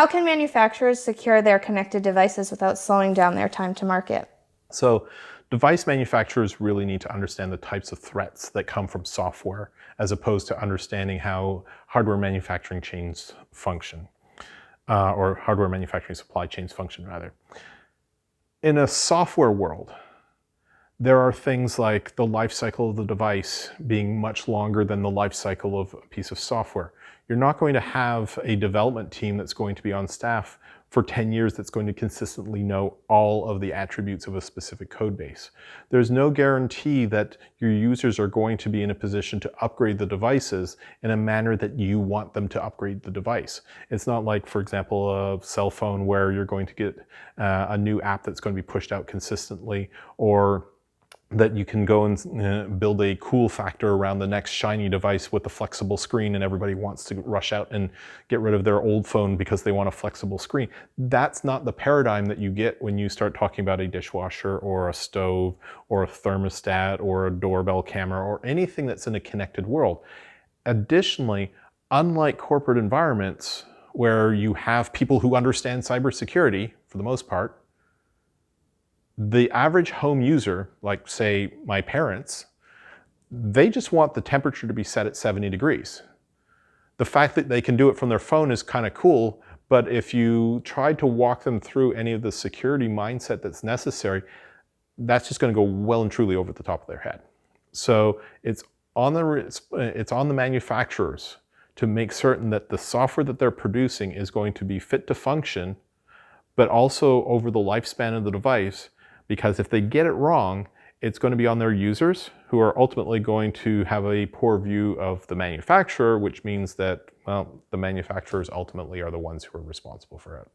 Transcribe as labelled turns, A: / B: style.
A: How can manufacturers secure their connected devices without slowing down their time to market?
B: So device manufacturers really need to understand the types of threats that come from software, as opposed to understanding how hardware manufacturing chains function, or hardware manufacturing supply chains function, rather. In a software world, there are things like the life cycle of the device being much longer than the life cycle of a piece of software. You're not going to have a development team that's going to be on staff for 10 years that's going to consistently know all of the attributes of a specific code base. There's no guarantee that your users are going to be in a position to upgrade the devices in a manner that you want them to upgrade the device. It's not like, for example, a cell phone where you're going to get a new app that's going to be pushed out consistently, or that you can go and build a cool factor around the next shiny device with a flexible screen, and everybody wants to rush out and get rid of their old phone because they want a flexible screen. That's not the paradigm that you get when you start talking about a dishwasher or a stove or a thermostat or a doorbell camera or anything that's in a connected world. Additionally, unlike corporate environments where you have people who understand cybersecurity, for the most part, the average home user, like say my parents, they just want the temperature to be set at 70 degrees. The fact that they can do it from their phone is kind of cool, but if you try to walk them through any of the security mindset that's necessary, that's just going to go well and truly over the top of their head. So it's on the manufacturers to make certain that the software that they're producing is going to be fit to function, but also over the lifespan of the device. Because if they get it wrong, it's going to be on their users, who are ultimately going to have a poor view of the manufacturer, which means that, well, the manufacturers ultimately are the ones who are responsible for it.